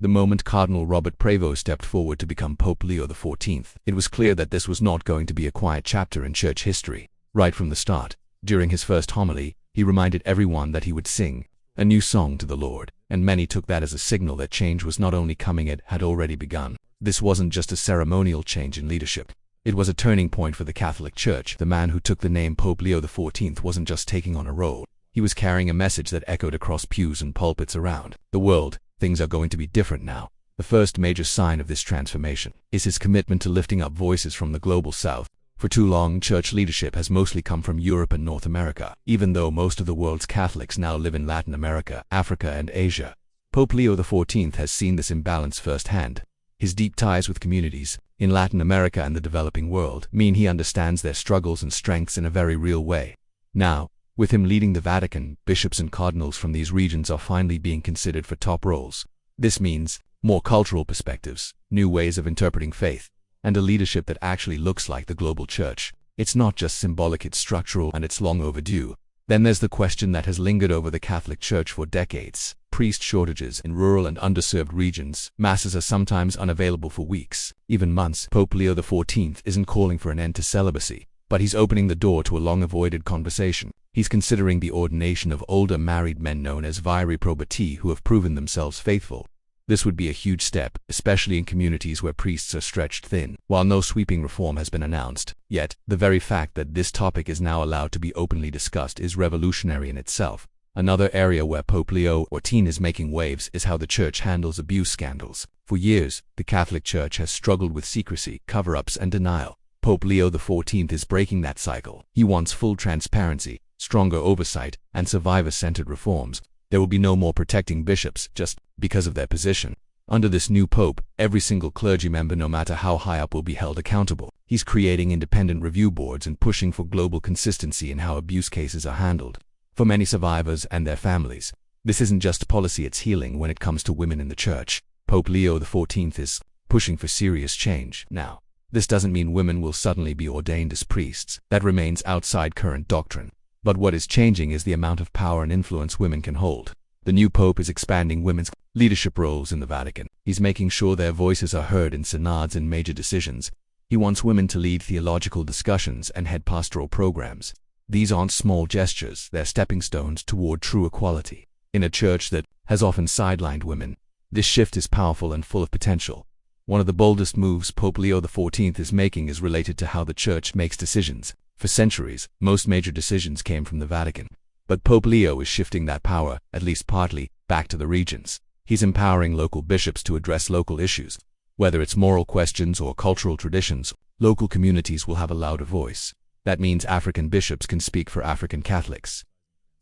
The moment Cardinal Robert Prevost stepped forward to become Pope Leo XIV, it was clear that this was not going to be a quiet chapter in church history. Right from the start, during his first homily, he reminded everyone that he would sing a new song to the Lord, and many took that as a signal that change was not only coming, it had already begun. This wasn't just a ceremonial change in leadership. It was a turning point for the Catholic Church. The man who took the name Pope Leo XIV wasn't just taking on a role. He was carrying a message that echoed across pews and pulpits around the world. Things are going to be different now. The first major sign of this transformation is his commitment to lifting up voices from the global south. For too long, church leadership has mostly come from Europe and North America, even though most of the world's Catholics now live in Latin America, Africa, and Asia. Pope Leo XIV has seen this imbalance firsthand. His deep ties with communities in Latin America and the developing world mean he understands their struggles and strengths in a very real way. Now, with him leading the Vatican, bishops and cardinals from these regions are finally being considered for top roles. This means more cultural perspectives, new ways of interpreting faith, and a leadership that actually looks like the global church. It's not just symbolic, it's structural, and it's long overdue. Then there's the question that has lingered over the Catholic Church for decades: priest shortages in rural and underserved regions. Masses are sometimes unavailable for weeks, even months. Pope Leo XIV isn't calling for an end to celibacy, but he's opening the door to a long-avoided conversation. He's considering the ordination of older married men known as viri probati who have proven themselves faithful. This would be a huge step, especially in communities where priests are stretched thin. While no sweeping reform has been announced yet, the very fact that this topic is now allowed to be openly discussed is revolutionary in itself. Another area where Pope Leo XIV is making waves is how the Church handles abuse scandals. For years, the Catholic Church has struggled with secrecy, cover-ups, and denial. Pope Leo XIV is breaking that cycle. He wants full transparency, stronger oversight, and survivor-centered reforms. There will be no more protecting bishops just because of their position. Under this new pope, every single clergy member, no matter how high up, will be held accountable. He's creating independent review boards and pushing for global consistency in how abuse cases are handled. For many survivors and their families, this isn't just policy, it's healing. When it comes to women in the church, Pope Leo XIV is pushing for serious change. Now, this doesn't mean women will suddenly be ordained as priests. That remains outside current doctrine. But what is changing is the amount of power and influence women can hold. The new pope is expanding women's leadership roles in the Vatican. He's making sure their voices are heard in synods and major decisions. He wants women to lead theological discussions and head pastoral programs. These aren't small gestures, they're stepping stones toward true equality. In a church that has often sidelined women, this shift is powerful and full of potential. One of the boldest moves Pope Leo XIV is making is related to how the church makes decisions. For centuries, most major decisions came from the Vatican. But Pope Leo is shifting that power, at least partly, back to the regions. He's empowering local bishops to address local issues. Whether it's moral questions or cultural traditions, local communities will have a louder voice. That means African bishops can speak for African Catholics.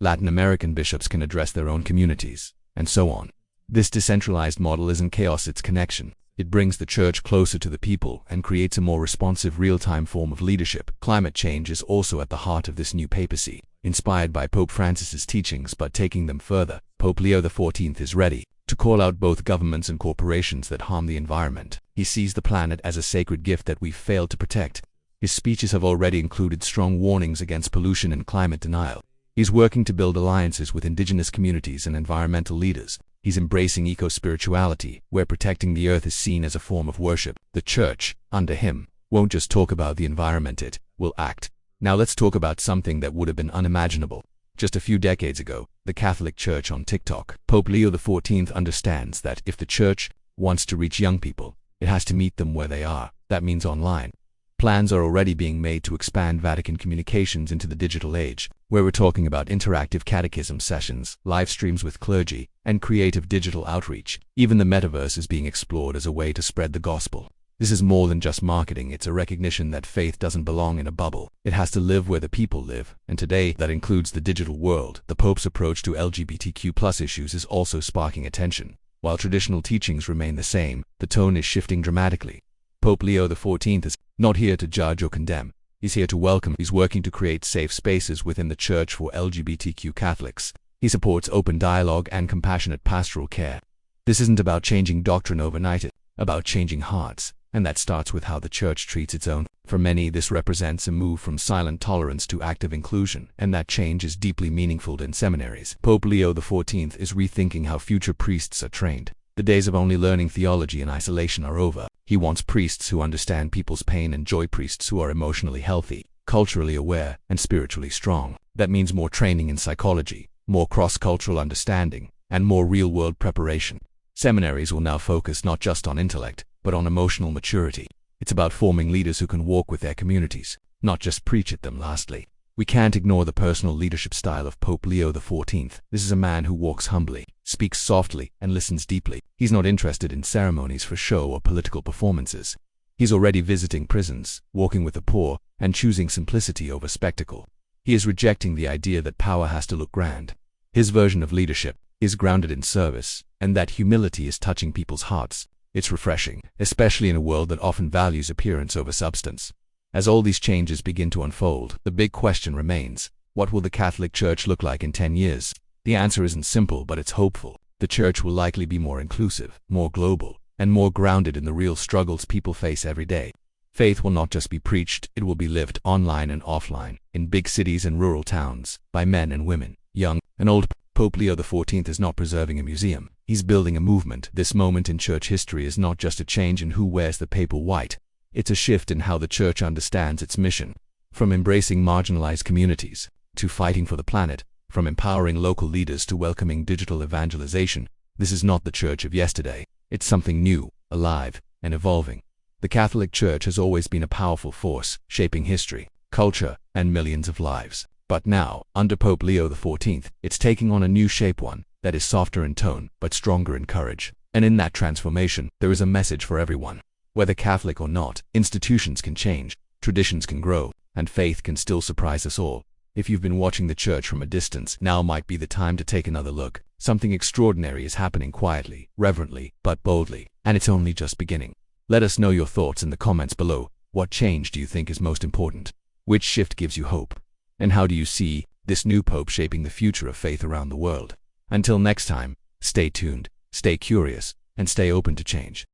Latin American bishops can address their own communities, and so on. This decentralized model isn't chaos, it's connection. It brings the church closer to the people and creates a more responsive, real-time form of leadership. Climate change is also at the heart of this new papacy. Inspired by Pope Francis's teachings but taking them further, Pope Leo XIV is ready to call out both governments and corporations that harm the environment. He sees the planet as a sacred gift that we've failed to protect. His speeches have already included strong warnings against pollution and climate denial. He's working to build alliances with indigenous communities and environmental leaders. He's embracing eco-spirituality, where protecting the earth is seen as a form of worship. The church, under him, won't just talk about the environment, it will act. Now let's talk about something that would have been unimaginable just a few decades ago: the Catholic Church on TikTok. Pope Leo XIV understands that if the church wants to reach young people, it has to meet them where they are. That means online. Plans are already being made to expand Vatican communications into the digital age, where we're talking about interactive catechism sessions, live streams with clergy, and creative digital outreach. Even the metaverse is being explored as a way to spread the gospel. This is more than just marketing, it's a recognition that faith doesn't belong in a bubble. It has to live where the people live, and today that includes the digital world. The Pope's approach to LGBTQ+ issues is also sparking attention. While traditional teachings remain the same, the tone is shifting dramatically. Pope Leo XIV is not here to judge or condemn. He's here to welcome. He's working to create safe spaces within the church for LGBTQ Catholics. He supports open dialogue and compassionate pastoral care. This isn't about changing doctrine overnight, it's about changing hearts, and that starts with how the church treats its own. For many, this represents a move from silent tolerance to active inclusion, and that change is deeply meaningful in seminaries. Pope Leo XIV is rethinking how future priests are trained. The days of only learning theology in isolation are over. He wants priests who understand people's pain and joy, priests who are emotionally healthy, culturally aware, and spiritually strong. That means more training in psychology, more cross-cultural understanding, and more real-world preparation. Seminaries will now focus not just on intellect, but on emotional maturity. It's about forming leaders who can walk with their communities, not just preach at them. Lastly, we can't ignore the personal leadership style of Pope Leo XIV. This is a man who walks humbly, speaks softly, and listens deeply. He's not interested in ceremonies for show or political performances. He's already visiting prisons, walking with the poor, and choosing simplicity over spectacle. He is rejecting the idea that power has to look grand. His version of leadership is grounded in service, and that humility is touching people's hearts. It's refreshing, especially in a world that often values appearance over substance. As all these changes begin to unfold, the big question remains: what will the Catholic Church look like in 10 years? The answer isn't simple, but it's hopeful. The Church will likely be more inclusive, more global, and more grounded in the real struggles people face every day. Faith will not just be preached, it will be lived online and offline, in big cities and rural towns, by men and women, young and old. Pope Leo XIV is not preserving a museum. He's building a movement. This moment in church history is not just a change in who wears the papal white. It's a shift in how the Church understands its mission. From embracing marginalized communities, to fighting for the planet, from empowering local leaders to welcoming digital evangelization, this is not the Church of yesterday. It's something new, alive, and evolving. The Catholic Church has always been a powerful force, shaping history, culture, and millions of lives. But now, under Pope Leo XIV, it's taking on a new shape, one that is softer in tone, but stronger in courage. And in that transformation, there is a message for everyone. Whether Catholic or not, institutions can change, traditions can grow, and faith can still surprise us all. If you've been watching the Church from a distance, now might be the time to take another look. Something extraordinary is happening quietly, reverently, but boldly, and it's only just beginning. Let us know your thoughts in the comments below. What change do you think is most important? Which shift gives you hope? And how do you see this new Pope shaping the future of faith around the world? Until next time, stay tuned, stay curious, and stay open to change.